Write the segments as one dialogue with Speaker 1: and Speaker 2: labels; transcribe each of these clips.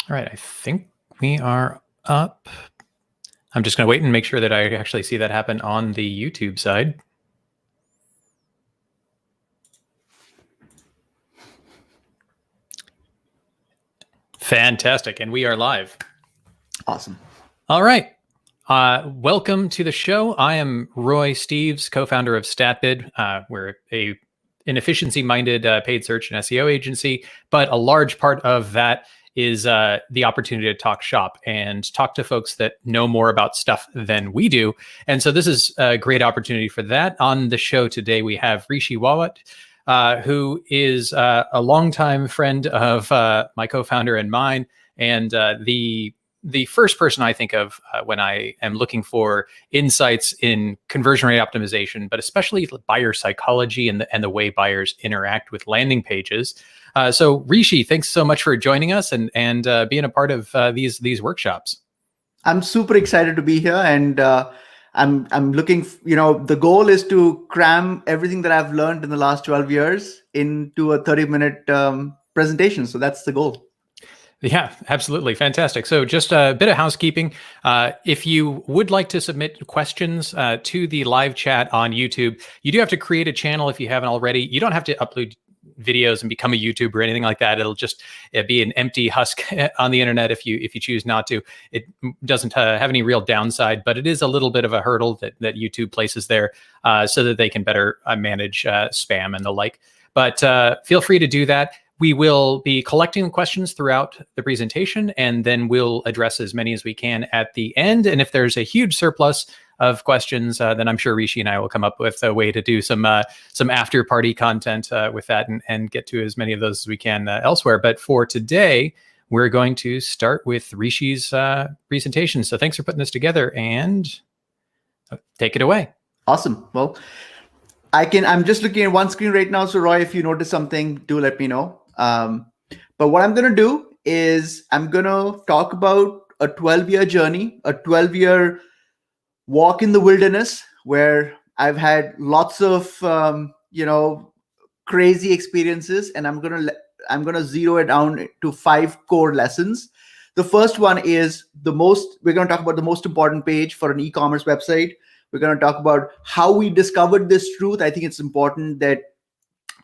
Speaker 1: All right, I think we are up. I'm just going to wait and make sure that I actually see that happen on the YouTube side. Fantastic, and we are live.
Speaker 2: Awesome.
Speaker 1: All right. Welcome to the show. I am Roy Steves, co-founder of StatBid. We're an efficiency-minded paid search and SEO agency, but a large part of that is the opportunity to talk shop and talk to folks that know more about stuff than we do. And so this is a great opportunity for that. On the show today, we have Rishi Rawat, who is a longtime friend of my co-founder and mine, and the first person I think of when I am looking for insights in conversion rate optimization, but especially buyer psychology and the way buyers interact with landing pages. So Rishi, thanks so much for joining us and being a part of these workshops.
Speaker 2: I'm super excited to be here, and I'm looking. The goal is to cram everything that I've learned in the last 12 years into a 30-minute presentation. So that's the goal.
Speaker 1: Yeah, absolutely. Fantastic. So just a bit of housekeeping. If you would like to submit questions to the live chat on YouTube, you do have to create a channel if you haven't already. You don't have to upload videos and become a YouTuber or anything like that. It'll just be an empty husk on the internet if you choose not to. It doesn't have any real downside, but it is a little bit of a hurdle that YouTube places there so that they can better manage spam and the like. But feel free to do that. We will be collecting questions throughout the presentation, and then we'll address as many as we can at the end. And if there's a huge surplus of questions, then I'm sure Rishi and I will come up with a way to do some after party content with that and get to as many of those as we can elsewhere. But for today, we're going to start with Rishi's presentation. So thanks for putting this together, and take it away.
Speaker 2: Awesome. Well, I'm just looking at one screen right now. So Roy, if you notice something, do let me know. But what I'm going to do is I'm going to talk about a 12-year journey, a 12-year walk in the wilderness where I've had lots of, crazy experiences, and I'm going to zero it down to 5 core lessons. The first one is we're going to talk about the most important page for an e-commerce website. We're going to talk about how we discovered this truth. I think it's important that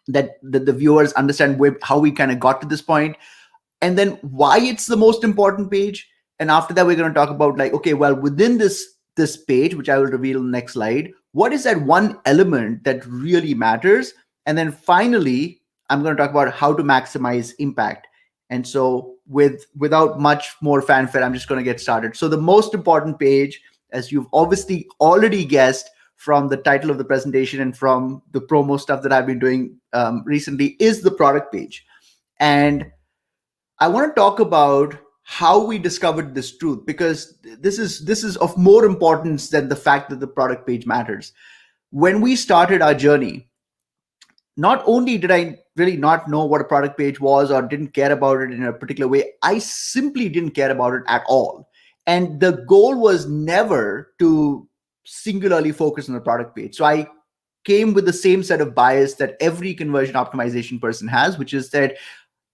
Speaker 2: the viewers understand how we kind of got to this point, and then why it's the most important page. And after that, we're going to talk about within this page, which I will reveal in the next slide, what is that one element that really matters? And then finally, I'm going to talk about how to maximize impact. And so without much more fanfare, I'm just going to get started. So the most important page, as you've obviously already guessed from the title of the presentation and from the promo stuff that I've been doing recently, is the product page. And I want to talk about how we discovered this truth, because this is of more importance than the fact that the product page matters. When we started our journey, not only did I really not know what a product page was or didn't care about it in a particular way, I simply didn't care about it at all. And the goal was never to singularly focus on the product page. So I came with the same set of bias that every conversion optimization person has, which is that,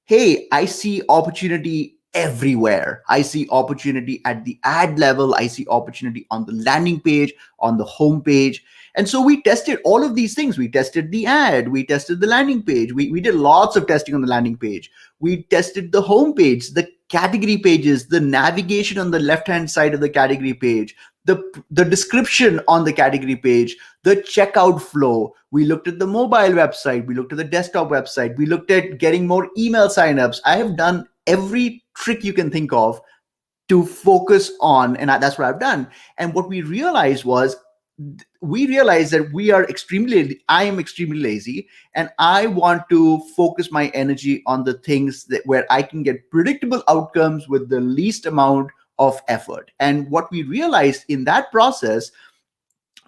Speaker 2: hey, I see opportunity everywhere. I see opportunity at the ad level. I see opportunity on the landing page, on the home page. And so we tested all of these things. We tested the ad. We tested the landing page. We did lots of testing on the landing page. We tested the home page, the category pages, the navigation on the left-hand side of the category page, the description on the category page, the checkout flow. We looked at the mobile website. We looked at the desktop website. We looked at getting more email signups. I have done every trick you can think of to focus on, and that's what I've done. And what we realized that I am extremely lazy, and I want to focus my energy on the things where I can get predictable outcomes with the least amount of effort. And what we realized in that process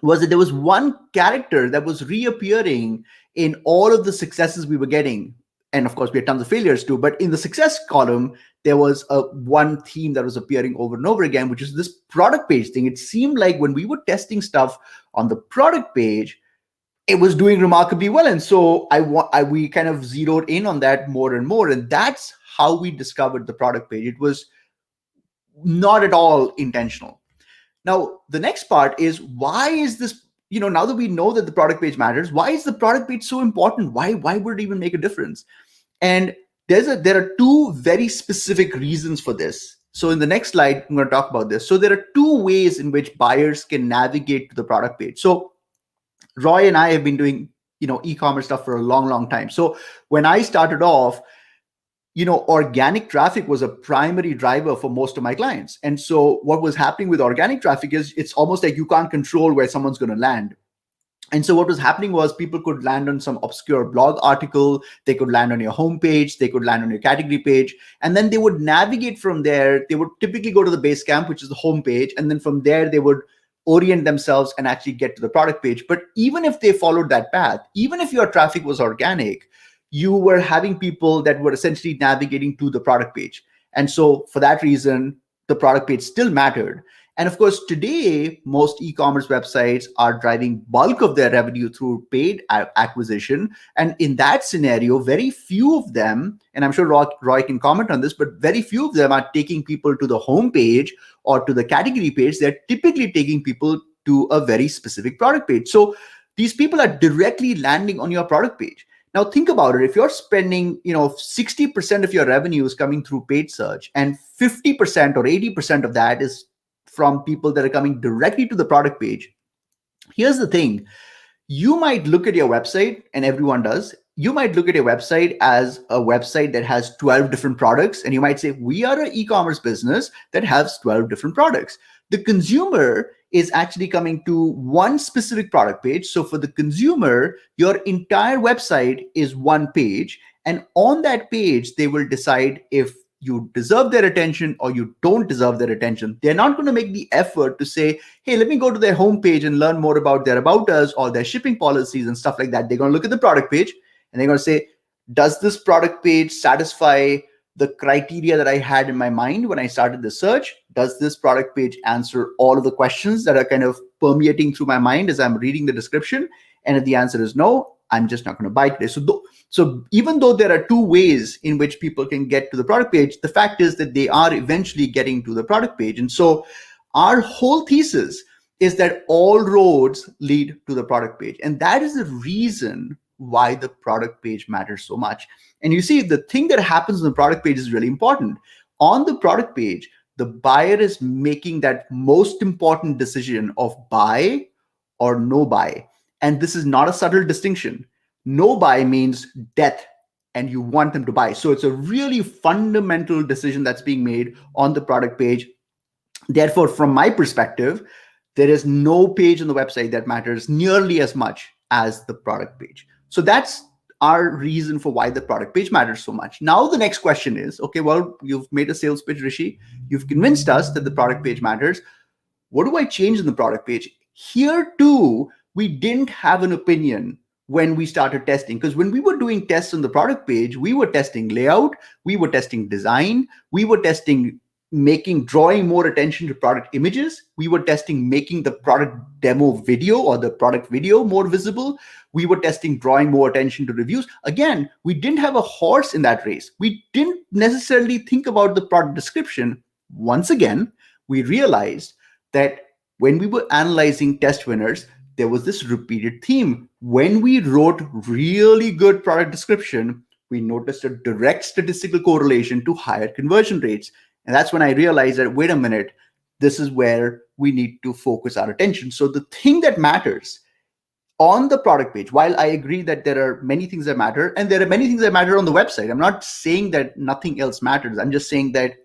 Speaker 2: was that there was one character that was reappearing in all of the successes we were getting. And of course, we had tons of failures too, but in the success column, there was one theme that was appearing over and over again, which is this product page thing. It seemed like when we were testing stuff on the product page, it was doing remarkably well. And so we kind of zeroed in on that more and more. And that's how we discovered the product page. It was not at all intentional. Now, the next part is, why is this, now that we know that the product page matters, why is the product page so important? Why would it even make a difference? And there are two very specific reasons for this. So in the next slide, I'm going to talk about this. So there are two ways in which buyers can navigate to the product page. So Roy and I have been doing, e-commerce stuff for a long, long time. So when I started off, organic traffic was a primary driver for most of my clients. And so what was happening with organic traffic is it's almost like you can't control where someone's going to land. And so what was happening was people could land on some obscure blog article, they could land on your homepage, they could land on your category page, and then they would navigate from there. They would typically go to the base camp, which is the homepage, and then from there they would orient themselves and actually get to the product page. But even if they followed that path, even if your traffic was organic, you were having people that were essentially navigating to the product page. And so for that reason, the product page still mattered. And of course, today, most e-commerce websites are driving bulk of their revenue through paid acquisition. And in that scenario, very few of them, and I'm sure Roy can comment on this, but very few of them are taking people to the homepage or to the category page. They're typically taking people to a very specific product page. So these people are directly landing on your product page. Now think about it. If you're spending, 60% of your revenue is coming through paid search, and 50% or 80% of that is from people that are coming directly to the product page. Here's the thing. You might look at your website, and everyone does. You might look at your website as a website that has 12 different products, and you might say, we are an e-commerce business that has 12 different products. The consumer is actually coming to one specific product page. So for the consumer, your entire website is one page. And on that page, they will decide if you deserve their attention or you don't deserve their attention. They're not going to make the effort to say, hey, let me go to their homepage and learn more about their about us or their shipping policies and stuff like that. They're going to look at the product page and they're going to say, does this product page satisfy the criteria that I had in my mind when I started the search? Does this product page answer all of the questions that are kind of permeating through my mind as I'm reading the description? And if the answer is no, I'm just not going to buy today. So even though there are two ways in which people can get to the product page, the fact is that they are eventually getting to the product page. And so our whole thesis is that all roads lead to the product page. And that is the reason why the product page matters so much. And you see, the thing that happens on the product page is really important. On the product page, the buyer is making that most important decision of buy or no buy. And this is not a subtle distinction. No buy means death, and you want them to buy. So it's a really fundamental decision that's being made on the product page. Therefore, from my perspective, there is no page on the website that matters nearly as much as the product page. So that's our reason for why the product page matters so much. Now, the next question is, okay, well, you've made a sales pitch, Rishi. You've convinced us that the product page matters. What do I change in the product page? Here too, we didn't have an opinion when we started testing, because when we were doing tests on the product page, we were testing layout, we were testing design, we were testing drawing more attention to product images, we were testing making the product demo video or the product video more visible, we were testing drawing more attention to reviews. Again, we didn't have a horse in that race. We didn't necessarily think about the product description. Once again, we realized that when we were analyzing test winners, there was this repeated theme. When we wrote really good product description, we noticed a direct statistical correlation to higher conversion rates. And that's when I realized that, wait a minute, this is where we need to focus our attention. So the thing that matters on the product page, while I agree that there are many things that matter, and there are many things that matter on the website, I'm not saying that nothing else matters. I'm just saying that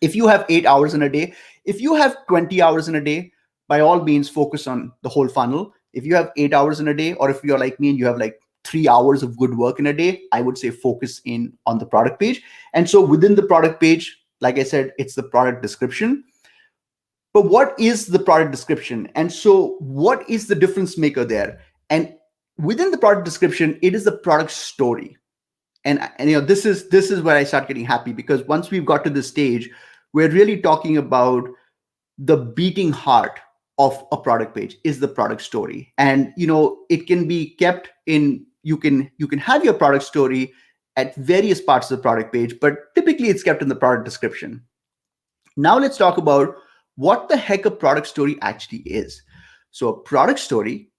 Speaker 2: if you have 8 hours in a day, if you have 20 hours in a day, by all means, focus on the whole funnel. If you have 8 hours in a day, or if you're like me and you have like 3 hours of good work in a day, I would say focus in on the product page. And so within the product page, like I said, it's the product description. But what is the product description? And so what is the difference maker there? And within the product description, it is the product story. And this is where I start getting happy, because once we've got to this stage, we're really talking about the beating heart of a product page is the product story. And it can be kept in, you can have your product story at various parts of the product page, but typically it's kept in the product description. Now let's talk about what the heck a product story actually is. So a product story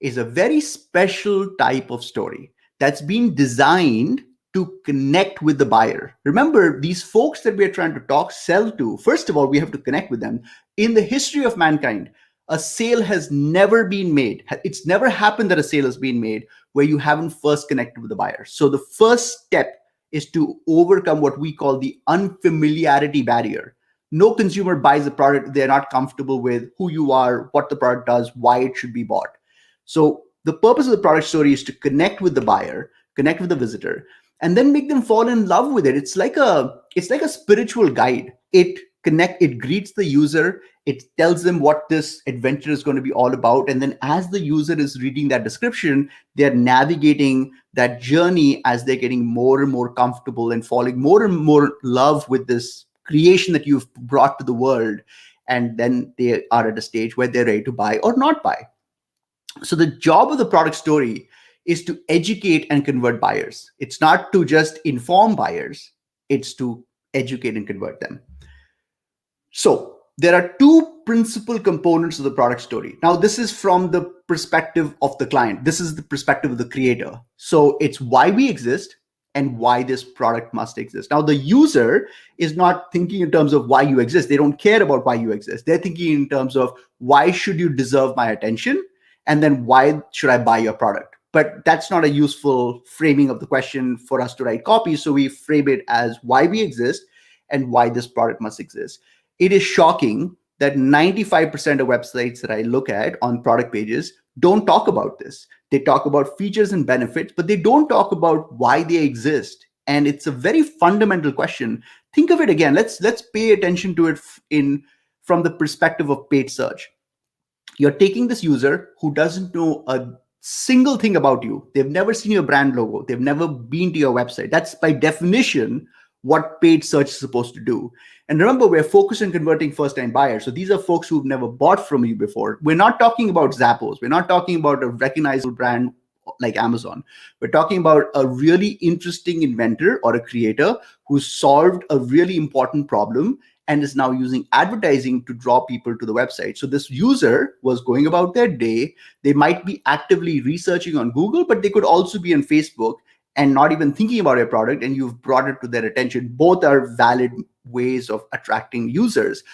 Speaker 2: is a very special type of story that's been designed to connect with the buyer. Remember, these folks that we're trying to sell to, first of all, we have to connect with them. In the history of mankind, a sale has never been made. It's never happened that a sale has been made where you haven't first connected with the buyer. So the first step is to overcome what we call the unfamiliarity barrier. No consumer buys a product they're not comfortable with, who you are, what the product does, why it should be bought. So the purpose of the product story is to connect with the buyer, connect with the visitor, and then make them fall in love with it. It's like a spiritual guide. It greets the user, it tells them what this adventure is going to be all about. And then as the user is reading that description, they're navigating that journey as they're getting more and more comfortable and falling more and more love with this creation that you've brought to the world. And then they are at a stage where they're ready to buy or not buy. So the job of the product story is to educate and convert buyers. It's not to just inform buyers, it's to educate and convert them. So there are two principal components of the product story. Now, this is from the perspective of the client. This is the perspective of the creator. So it's why we exist and why this product must exist. Now, the user is not thinking in terms of why you exist. They don't care about why you exist. They're thinking in terms of why should you deserve my attention? And then why should I buy your product? But that's not a useful framing of the question for us to write copy. So we frame it as why we exist and why this product must exist. It is shocking that 95% of websites that I look at on product pages don't talk about this. They talk about features and benefits, but they don't talk about why they exist. And it's a very fundamental question. Think of it again. Let's pay attention to it from the perspective of paid search. You're taking this user who doesn't know a single thing about you. They've never seen your brand logo. They've never been to your website. That's by definition what paid search is supposed to do. And remember, we're focused on converting first-time buyers. So these are folks who've never bought from you before. We're not talking about Zappos. We're not talking about a recognizable brand like Amazon. We're talking about a really interesting inventor or a creator who solved a really important problem and is now using advertising to draw people to the website. So this user was going about their day. They might be actively researching on Google, but they could also be on Facebook and not even thinking about your product, and you've brought it to their attention. Both are valid ways of attracting users.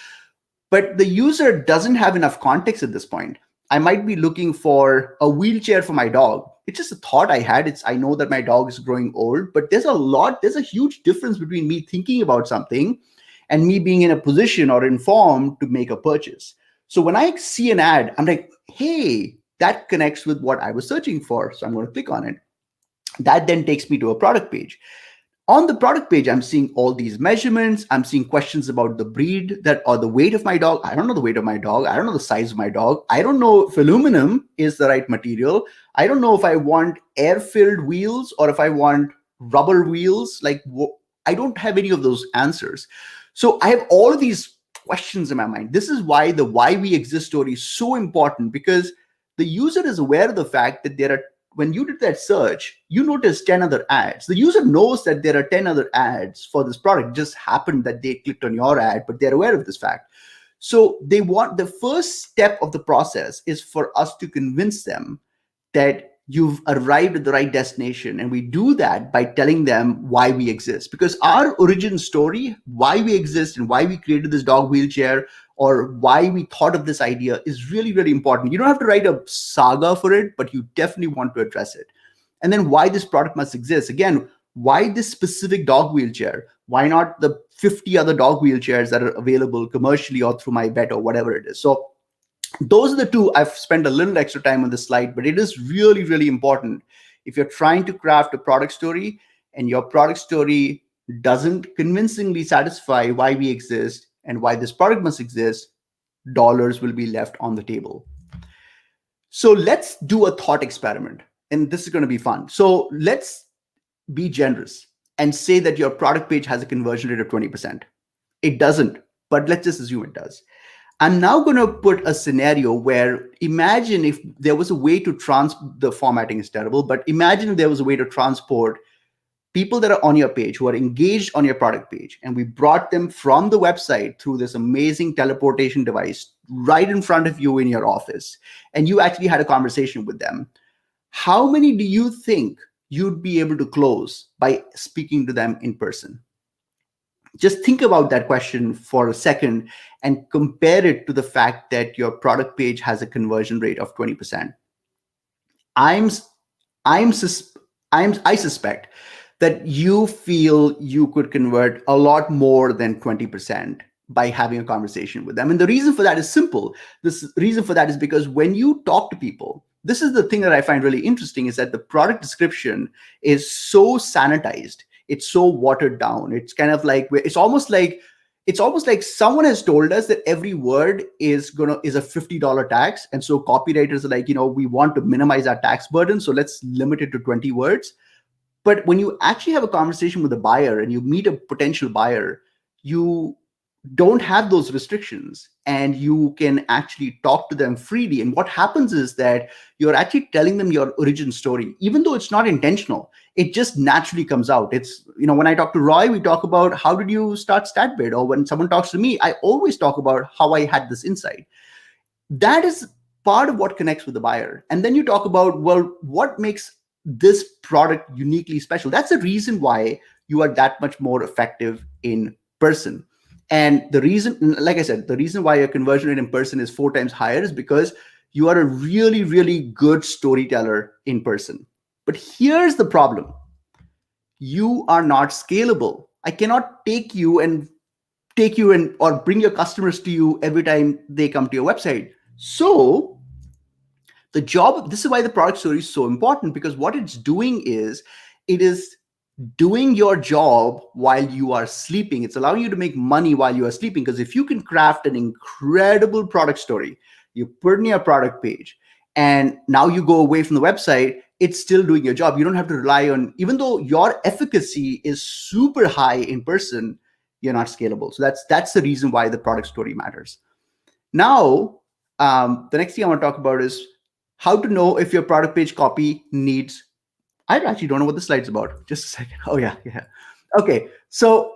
Speaker 2: But the user doesn't have enough context at this point. I might be looking for a wheelchair for my dog. It's just a thought I had. I know that my dog is growing old, but there's a huge difference between me thinking about something and me being in a position or informed to make a purchase. So when I see an ad, I'm like, hey, that connects with what I was searching for. So I'm going to click on it. That then takes me to a product page. On the product page, I'm seeing all these measurements. I'm seeing questions about the breed or the weight of my dog. I don't know the weight of my dog. I don't know the size of my dog. I don't know if aluminum is the right material. I don't know if I want air-filled wheels or if I want rubber wheels. I don't have any of those answers. So I have all of these questions in my mind. This is why the why we exist story is so important, because the user is aware of the fact that when you did that search, you noticed 10 other ads. The user knows that there are 10 other ads for this product. It just happened that they clicked on your ad, but they're aware of this fact. So the first step of the process is for us to convince them that you've arrived at the right destination. And we do that by telling them why we exist. Because our origin story, why we exist and why we created this dog wheelchair or why we thought of this idea is really, really important. You don't have to write a saga for it, but you definitely want to address it. And then why this product must exist. Again, why this specific dog wheelchair? Why not the 50 other dog wheelchairs that are available commercially or through my vet or whatever it is? So those are the two. I've spent a little extra time on this slide, but it is really, really important. If you're trying to craft a product story and your product story doesn't convincingly satisfy why we exist and why this product must exist, dollars will be left on the table. So let's do a thought experiment, and this is going to be fun. So let's be generous and say that your product page has a conversion rate of 20%. It doesn't, but let's just assume it does. I'm now going to put a scenario where imagine if there was a way to the formatting is terrible, but imagine if there was a way to transport people that are on your page, who are engaged on your product page, and we brought them from the website through this amazing teleportation device right in front of you in your office, and you actually had a conversation with them, how many do you think you'd be able to close by speaking to them in person? Just think about that question for a second and compare it to the fact that your product page has a conversion rate of 20%. I'm I suspect that you feel you could convert a lot more than 20% by having a conversation with them. And the reason for that is simple. This reason for that is because when you talk to people, this is the thing that I find really interesting, is that the product description is so sanitized. It's so watered down. It's kind of like, it's almost like someone has told us that every word is a $50 tax. And so copywriters are like, we want to minimize our tax burden, so let's limit it to 20 words. But when you actually have a conversation with a buyer and you meet a potential buyer, you don't have those restrictions and you can actually talk to them freely. And what happens is that you're actually telling them your origin story, even though it's not intentional. It just naturally comes out. It's, when I talk to Roy, we talk about how did you start StatBid? Or when someone talks to me, I always talk about how I had this insight. That is part of what connects with the buyer. And then you talk about, well, what makes this product uniquely special? That's the reason why you are that much more effective in person. And the reason, like I said, the reason why your conversion rate in person is 4 times higher is because you are a really, really good storyteller in person. But here's the problem. You are not scalable. I cannot take you and or bring your customers to you every time they come to your website. So this is why the product story is so important, because what it's doing is it is doing your job while you are sleeping. It's allowing you to make money while you are sleeping. Because if you can craft an incredible product story, you put it in your product page, and now you go away from the website, it's still doing your job. You don't have to rely on, even though your efficacy is super high in person, you're not scalable. So that's the reason why the product story matters. Now, the next thing I want to talk about is how to know if your product page copy needs. I actually don't know what the slide's about. Just a second. Oh, yeah. Okay, so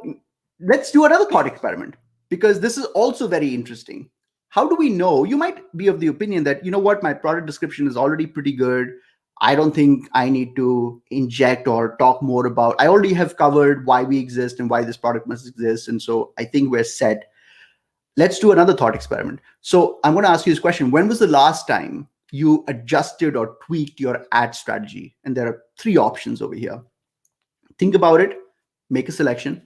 Speaker 2: let's do another thought experiment, because this is also very interesting. How do we know? You might be of the opinion that, my product description is already pretty good. I don't think I need to inject or talk more about. I already have covered why we exist and why this product must exist. And so I think we're set. Let's do another thought experiment. So I'm going to ask you this question. When was the last time you adjusted or tweaked your ad strategy? And there are 3 options over here. Think about it, make a selection.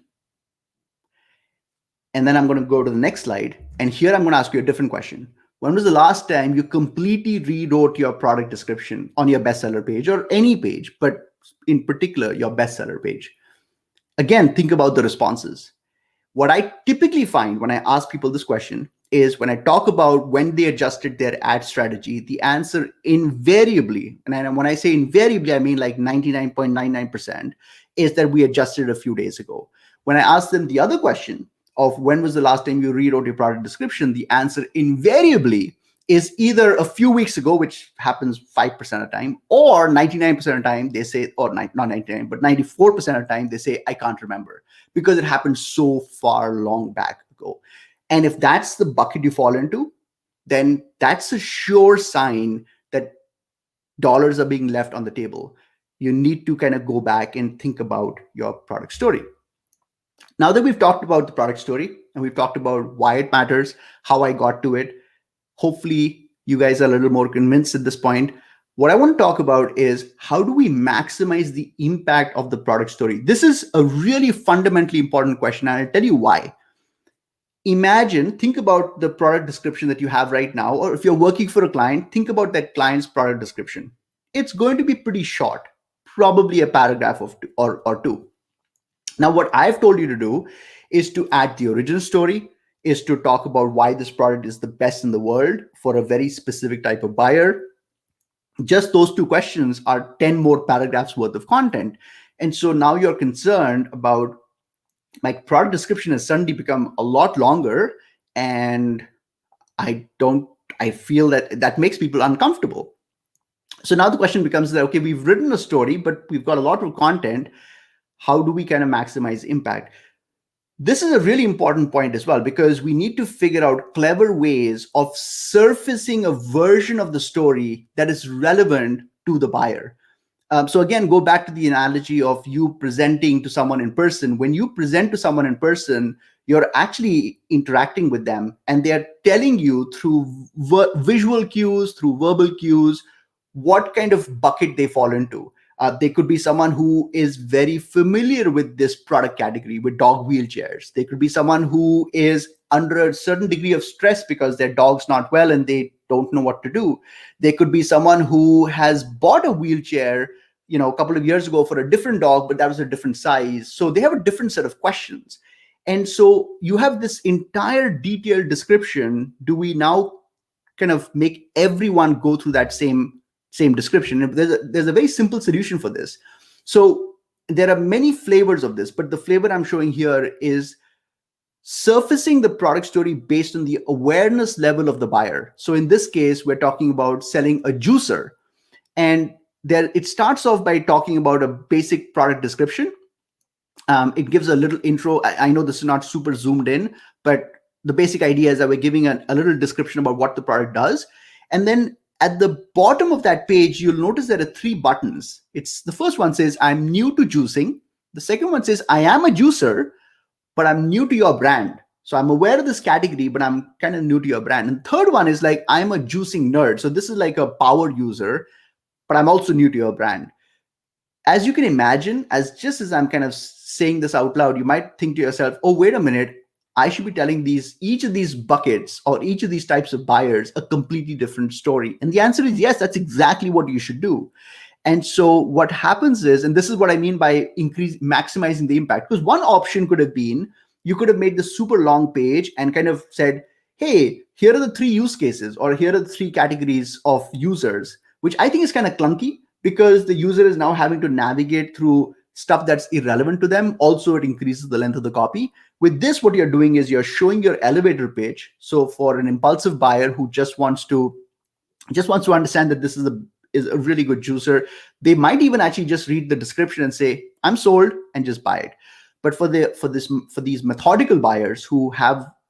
Speaker 2: And then I'm going to go to the next slide. And here I'm going to ask you a different question. When was the last time you completely rewrote your product description on your bestseller page, or any page, but in particular, your bestseller page? Again, think about the responses. What I typically find when I ask people this question is, when I talk about when they adjusted their ad strategy, the answer invariably, and when I say invariably, I mean like 99.99%, is that we adjusted a few days ago. When I ask them the other question of when was the last time you rewrote your product description, the answer invariably is either a few weeks ago, which happens 5% of the time, or 99% of the time they say, or not 99, but 94% of the time they say, I can't remember, because it happened so far long back ago. And if that's the bucket you fall into, then that's a sure sign that dollars are being left on the table. You need to kind of go back and think about your product story. Now that we've talked about the product story and we've talked about why it matters, how I got to it, hopefully you guys are a little more convinced at this point. What I want to talk about is, how do we maximize the impact of the product story? This is a really fundamentally important question, and I'll tell you why. Think about the product description that you have right now, or if you're working for a client, think about that client's product description. It's going to be pretty short, probably a paragraph or two. Now, what I've told you to do is to add the origin story, is to talk about why this product is the best in the world for a very specific type of buyer. Just those 2 questions are 10 more paragraphs worth of content. And so now you're concerned about, my product description has suddenly become a lot longer, and I feel that makes people uncomfortable. So now the question becomes that, okay, we've written a story, but we've got a lot of content. how do we kind of maximize impact? This is a really important point as well, because we need to figure out clever ways of surfacing a version of the story that is relevant to the buyer. So again, go back to the analogy of you presenting to someone in person. When you present to someone in person, you're actually interacting with them, and they're telling you through visual cues, through verbal cues, what kind of bucket they fall into. They could be someone who is very familiar with this product category, with dog wheelchairs. They could be someone who is under a certain degree of stress because their dog's not well and they don't know what to do. They could be someone who has bought a wheelchair, a couple of years ago for a different dog, but that was a different size. So they have a different set of questions. And so you have this entire detailed description. Do we now kind of make everyone go through that same description? There's a very simple solution for this. So there are many flavors of this, but the flavor I'm showing here is surfacing the product story based on the awareness level of the buyer. So in this case, we're talking about selling a juicer. And it starts off by talking about a basic product description. It gives a little intro. I know this is not super zoomed in, but the basic idea is that we're giving a little description about what the product does. And then at the bottom of that page, you'll notice there are 3 buttons. The first one says, I'm new to juicing. The second one says, I am a juicer, but I'm new to your brand. So I'm aware of this category, but I'm kind of new to your brand. And the third one is like, I'm a juicing nerd. So this is like a power user, but I'm also new to your brand. As you can imagine, as I'm kind of saying this out loud, you might think to yourself, oh, wait a minute, I should be telling each of these buckets or each of these types of buyers a completely different story. And the answer is yes, that's exactly what you should do. And so what happens is, and this is what I mean by maximizing the impact, because one option could have been, you could have made this super long page and kind of said, hey, here are the 3 use cases, or here are the 3 categories of users, which I think is kind of clunky because the user is now having to navigate through stuff that's irrelevant to them. Also, it increases the length of the copy. With this, what you're doing is you're showing your elevator pitch. So for an impulsive buyer who just wants to understand that this is a really good juicer, they might even actually just read the description and say, I'm sold, and just buy it. But for these methodical buyers who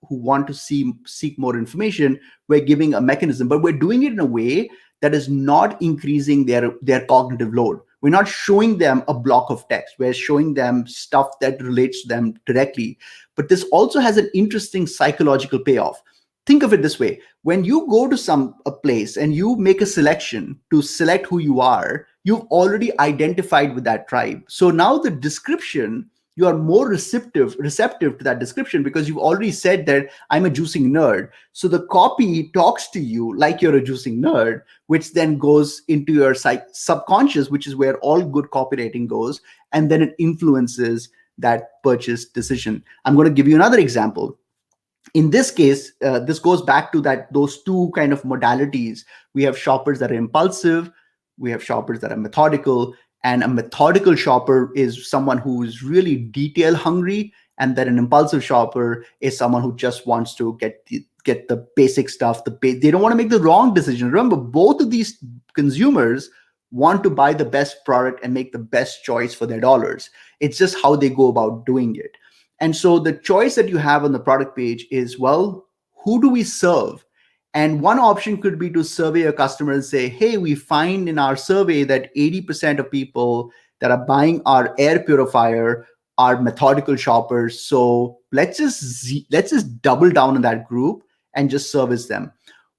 Speaker 2: want to seek more information, we're giving a mechanism, but we're doing it in a way that is not increasing their cognitive load. We're not showing them a block of text. We're showing them stuff that relates to them directly. But this also has an interesting psychological payoff. Think of it this way. When you go to a place and you make a selection to select who you are, you've already identified with that tribe. So now the description, you are more receptive to that description because you've already said that I'm a juicing nerd. So the copy talks to you like you're a juicing nerd, which then goes into your subconscious, which is where all good copywriting goes. And then it influences that purchase decision. I'm going to give you another example. In this case, this goes back to those 2 kind of modalities. We have shoppers that are impulsive. We have shoppers that are methodical. And a methodical shopper is someone who is really detail hungry, and then an impulsive shopper is someone who just wants to get the basic stuff. They don't want to make the wrong decision. Remember, both of these consumers want to buy the best product and make the best choice for their dollars. It's just how they go about doing it. And so the choice that you have on the product page is, well, who do we serve? And one option could be to survey a customer and say, hey, we find in our survey that 80% of people that are buying our air purifier are methodical shoppers. So let's just double down on that group and just service them.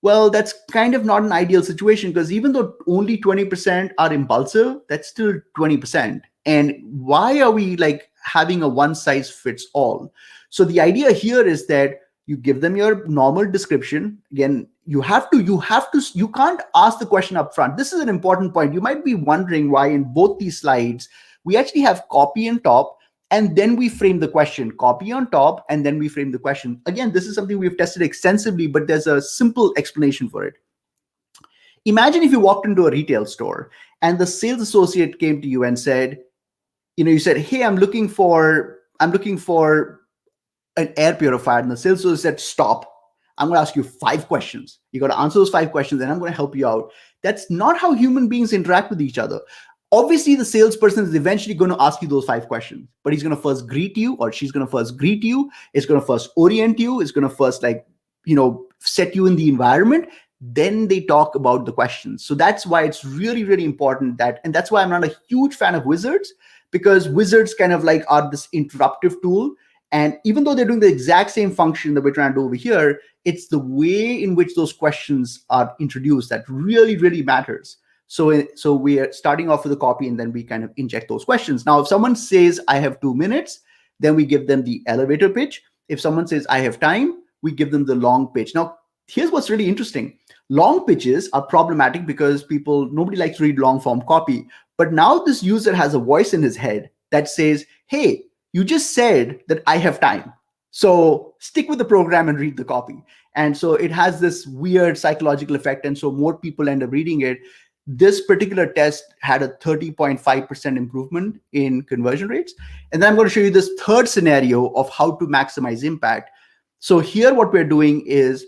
Speaker 2: Well, that's kind of not an ideal situation, because even though only 20% are impulsive, that's still 20%. And why are we like having a one size fits all? So the idea here is that you give them your normal description. Again, you can't ask the question up front. This is an important point. You might be wondering why in both these slides, we actually have copy on top, and then we frame the question, copy on top, and then we frame the question. Again, this is something we've tested extensively, but there's a simple explanation for it. Imagine if you walked into a retail store and the sales associate came to you and said, you said, hey, I'm looking for an air purifier. And the sales associate said, stop. I'm going to ask you 5 questions. You got to answer those 5 questions, and I'm going to help you out. That's not how human beings interact with each other. Obviously, the salesperson is eventually going to ask you those 5 questions, but he's going to first greet you, or she's going to first greet you. It's going to first orient you. It's going to first set you in the environment. Then they talk about the questions. So that's why it's really, really important and that's why I'm not a huge fan of wizards, because wizards kind of like are this interruptive tool. And even though they're doing the exact same function that we're trying to do over here, it's the way in which those questions are introduced that really, really matters. So we are starting off with a copy, and then we kind of inject those questions. Now, if someone says, I have 2 minutes, then we give them the elevator pitch. If someone says, I have time, we give them the long pitch. Now, here's what's really interesting. Long pitches are problematic because nobody likes to read long form copy. But now this user has a voice in his head that says, hey, you just said that I have time. So stick with the program and read the copy. And so it has this weird psychological effect. And so more people end up reading it. This particular test had a 30.5% improvement in conversion rates. And then I'm going to show you this third scenario of how to maximize impact. So here what we're doing is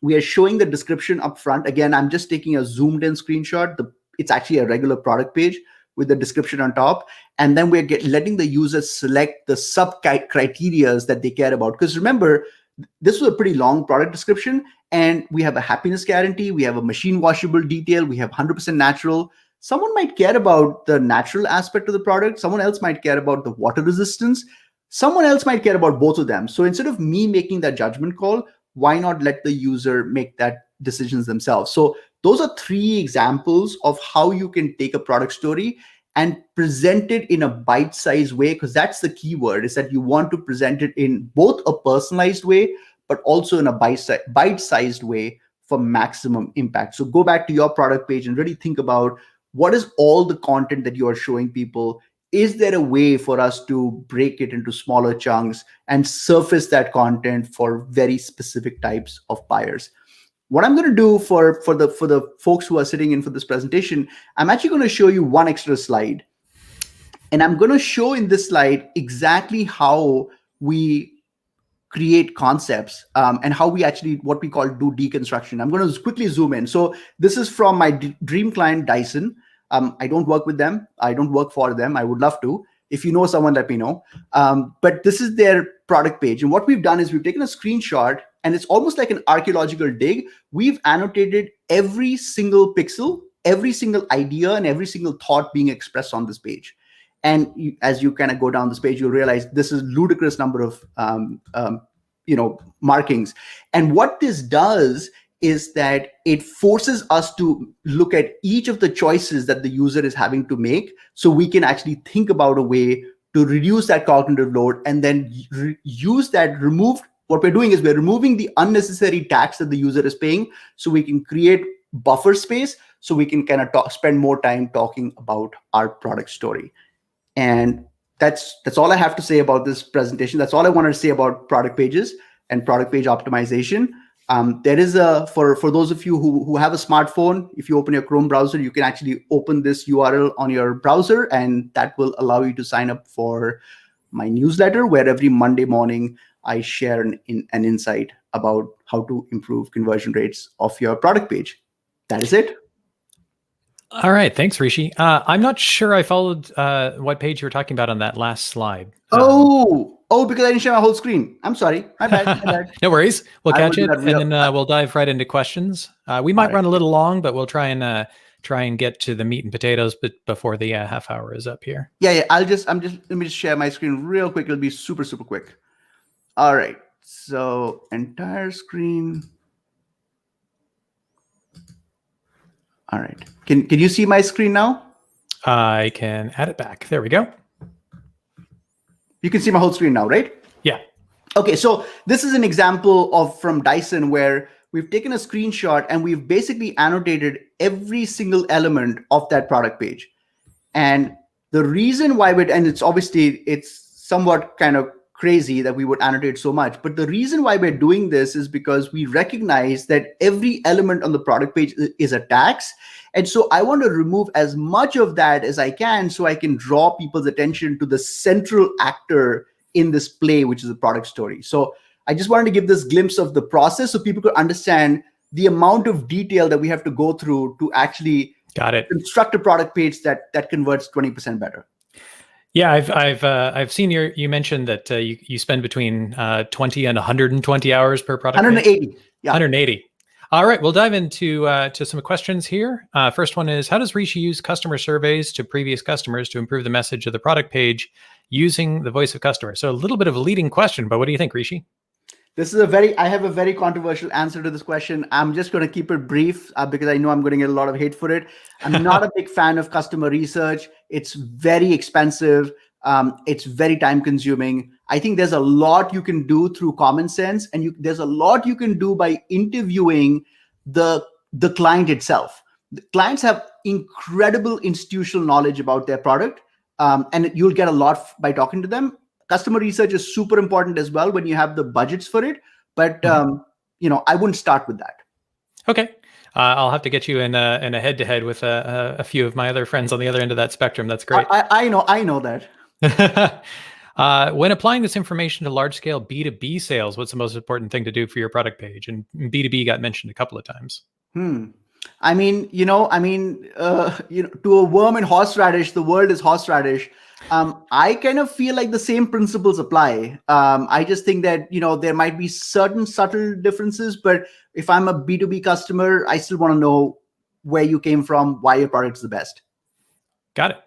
Speaker 2: we are showing the description up front. Again, I'm just taking a zoomed in screenshot. It's actually a regular product page with the description on top. And then we're letting the user select the sub criteria that they care about. Because remember, this was a pretty long product description, and we have a happiness guarantee. We have a machine washable detail. We have 100% natural. Someone might care about the natural aspect of the product. Someone else might care about the water resistance. Someone else might care about both of them. So instead of me making that judgment call, why not let the user make that decisions themselves? So those are 3 examples of how you can take a product story and present it in a bite-sized way, because that's the key word, is that you want to present it in both a personalized way, but also in a bite-sized way for maximum impact. So go back to your product page and really think about what is all the content that you are showing people. Is there a way for us to break it into smaller chunks and surface that content for very specific types of buyers? What I'm going to do for the folks who are sitting in for this presentation, I'm actually going to show you one extra slide. And I'm going to show in this slide exactly how we create concepts and how we actually, what we call do deconstruction. I'm going to quickly zoom in. So this is from my dream client, Dyson. I don't work with them. I don't work for them. I would love to. If you know someone, let me know. But this is their product page. And what we've done is we've taken a screenshot, and it's almost like an archaeological dig. We've annotated every single pixel, every single idea, and every single thought being expressed on this page. And as you kind of go down this page, you'll realize this is a ludicrous number of markings. And what this does is that it forces us to look at each of the choices that the user is having to make, so we can actually think about a way to reduce that cognitive load, and then what we're doing is we're removing the unnecessary tax that the user is paying, so we can create buffer space, so we can kind of spend more time talking about our product story. And that's all I have to say about this presentation. That's all I wanted to say about product pages and product page optimization. There is for those of you who have a smartphone, if you open your Chrome browser, you can actually open this URL on your browser, and that will allow you to sign up for my newsletter, where every Monday morning I share an insight about how to improve conversion rates of your product page. That is it.
Speaker 1: All right. Thanks, Rishi. I'm not sure I followed what page you were talking about on that last slide.
Speaker 2: Because I didn't share my whole screen. I'm sorry. My bad.
Speaker 1: No worries. We'll catch it, and then we'll dive right into questions. We might run a little long, but we'll try and get to the meat and potatoes before the half hour is up here.
Speaker 2: Yeah. Let me just share my screen real quick. It'll be super, super quick. All right. So entire screen. All right. Can you see my screen now?
Speaker 1: I can add it back. There we go.
Speaker 2: You can see my whole screen now, right?
Speaker 1: Yeah.
Speaker 2: Okay, so this is an example from Dyson where we've taken a screenshot and we've basically annotated every single element of that product page. And the reason why it's somewhat kind of crazy that we would annotate so much, but the reason why we're doing this is because we recognize that every element on the product page is a tax. And so I want to remove as much of that as I can, so I can draw people's attention to the central actor in this play, which is the product story. So I just wanted to give this glimpse of the process so people could understand the amount of detail that we have to go through to actually
Speaker 1: Got it.
Speaker 2: Construct a product page that converts 20% better.
Speaker 1: Yeah, I've seen you mentioned that you spend between 20 and 120 hours per product.
Speaker 2: 180.
Speaker 1: Page?
Speaker 2: Yeah.
Speaker 1: 180. All right, we'll dive into to some questions here. First one is, how does Rishi use customer surveys to previous customers to improve the message of the product page using the voice of customer? So a little bit of a leading question, but what do you think, Rishi?
Speaker 2: This is I have a very controversial answer to this question. I'm just going to keep it brief because I know I'm going to get a lot of hate for it. I'm not a big fan of customer research. It's very expensive. It's very time consuming. I think there's a lot you can do through common sense, and there's a lot you can do by interviewing the client itself. The clients have incredible institutional knowledge about their product, and you'll get a lot by talking to them. Customer research is super important as well when you have the budgets for it, but I wouldn't start with that.
Speaker 1: Okay, I'll have to get you in a head-to-head with a few of my other friends on the other end of that spectrum. That's great.
Speaker 2: I know that.
Speaker 1: When applying this information to large-scale B2B sales, what's the most important thing to do for your product page? And B2B got mentioned a couple of times.
Speaker 2: I mean, to a worm in horseradish, the world is horseradish. I kind of feel like the same principles apply. I just think that, there might be certain subtle differences, but if I'm a B2B customer, I still want to know where you came from, why your product is the best.
Speaker 1: Got it.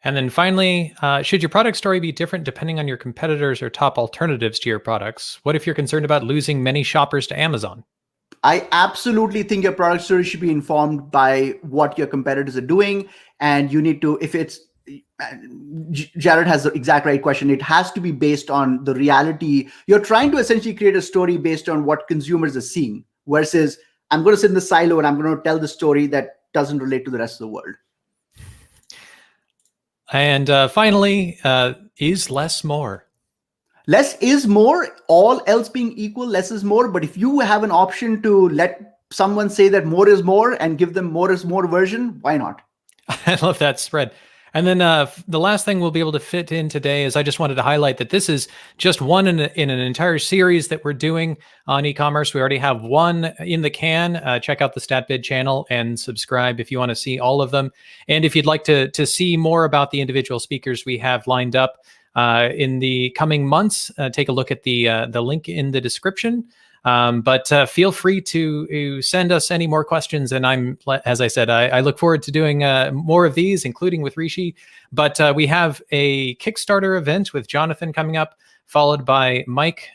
Speaker 1: And then finally, should your product story be different depending on your competitors or top alternatives to your products? What if you're concerned about losing many shoppers to Amazon?
Speaker 2: I absolutely think your product story should be informed by what your competitors are doing. And you need to, if it's, Jared has the exact right question. It has to be based on the reality. You're trying to essentially create a story based on what consumers are seeing, versus I'm going to sit in the silo and I'm going to tell the story that doesn't relate to the rest of the world.
Speaker 1: And finally, is less more?
Speaker 2: Less is more, all else being equal, less is more. But if you have an option to let someone say that more is more and give them more is more version, why not?
Speaker 1: I love that spread. And then the last thing we'll be able to fit in today is I just wanted to highlight that this is just one in an entire series that we're doing on e-commerce. We already have one in the can. Check out the StatBid channel and subscribe if you want to see all of them. And if you'd like to see more about the individual speakers we have lined up in the coming months, take a look at the link in the description. But feel free to send us any more questions. And as I said, I look forward to doing more of these, including with Rishi. But we have a Kickstarter event with Jonathan coming up, followed by Mike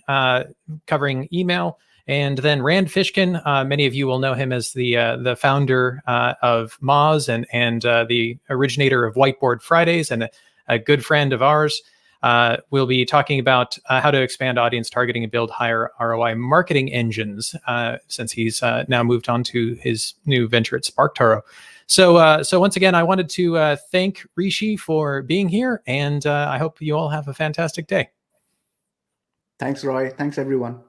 Speaker 1: covering email, and then Rand Fishkin. Many of you will know him as the founder of Moz and the originator of Whiteboard Fridays, and a good friend of ours. We'll be talking about how to expand audience targeting and build higher ROI marketing engines, since he's now moved on to his new venture at SparkToro. So once again, I wanted to thank Rishi for being here, and I hope you all have a fantastic day.
Speaker 2: Thanks, Roy. Thanks, everyone.